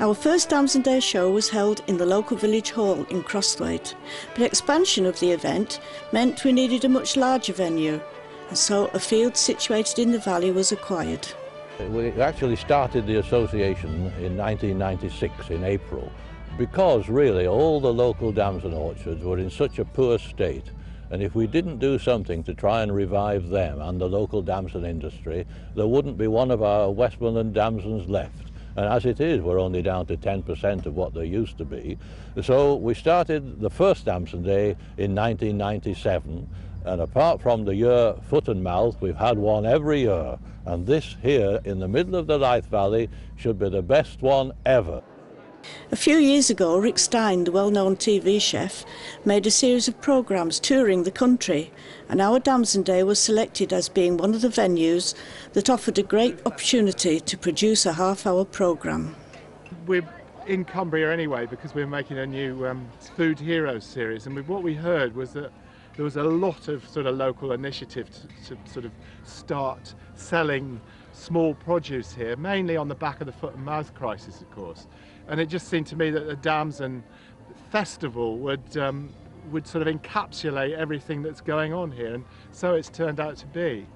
Our first Damson Day show was held in the local village hall in Crosthwaite, but expansion of the event meant we needed a much larger venue, and so a field situated in the valley was acquired. We actually started the association in 1996 in April, because really all the local Damson orchards were in such a poor state, and if we didn't do something to try and revive them and the local damson industry, there wouldn't be one of our Westmoreland damsons left. And as it is, we're only down to 10% of what there used to be. So we started the first Damson Day in 1997, and apart from the year Foot and Mouth, we've had one every year. And this here in the middle of the Lythe Valley should be the best one ever. A few years ago, Rick Stein, the well-known TV chef, made a series of programmes touring the country, and our Damson Day was selected as being one of the venues that offered a great opportunity to produce a half-hour programme. We're in Cumbria anyway because we're making a new Food Heroes series, and what we heard was that there was a lot of sort of local initiative to sort of start selling small produce here, mainly on the back of the foot and mouth crisis, of course. And it just seemed to me that the Damson Festival would sort of encapsulate everything that's going on here, and so it's turned out to be.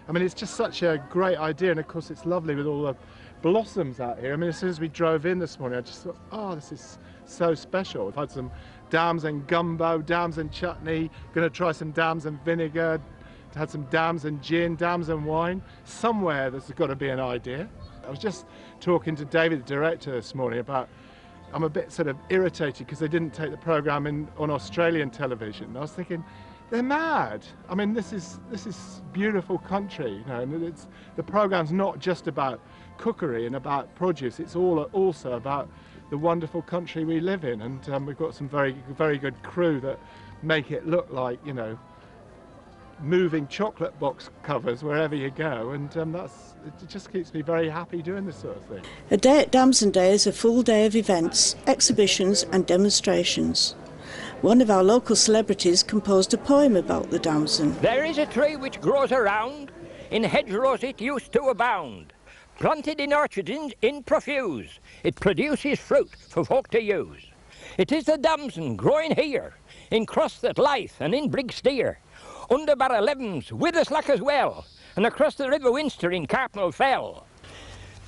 I mean, it's just such a great idea, and of course it's lovely with all the blossoms out here. I mean, as soon as we drove in this morning, I just thought, oh, this is so special. We've had some Damson gumbo, Damson chutney, going to try some Damson vinegar, had some Damson gin, Damson wine. Somewhere there's got to be an idea. I was just talking to David, the director, this morning about, I'm a bit sort of irritated because they didn't take the programme on Australian television. I was thinking, they're mad. I mean, this is beautiful country, you know, and the programme's not just about cookery and about produce, it's also about the wonderful country we live in, and we've got some very, very good crew that make it look like, you know, moving chocolate box covers wherever you go, and it just keeps me very happy doing this sort of thing. A day at Damson Day is a full day of events, exhibitions and demonstrations. One of our local celebrities composed a poem about the damson. There is a tree which grows around, in hedgerows it used to abound. Planted in orchards in profuse, it produces fruit for folk to use. It is the damson growing here, in Crosthwaite, Lythe and in Brigsteer, under Barrelevens, Witherslack as well, and across the River Winster in Carpnell Fell.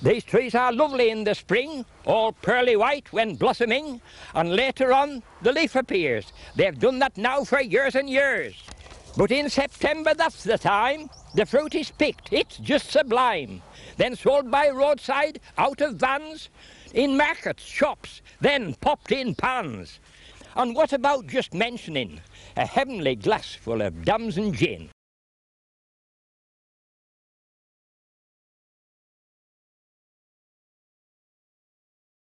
These trees are lovely in the spring, all pearly white when blossoming, and later on the leaf appears. They've done that now for years and years. But in September, that's the time, the fruit is picked, it's just sublime. Then sold by roadside, out of vans, in markets, shops, then popped in pans. And what about just mentioning a heavenly glass full of Damson gin?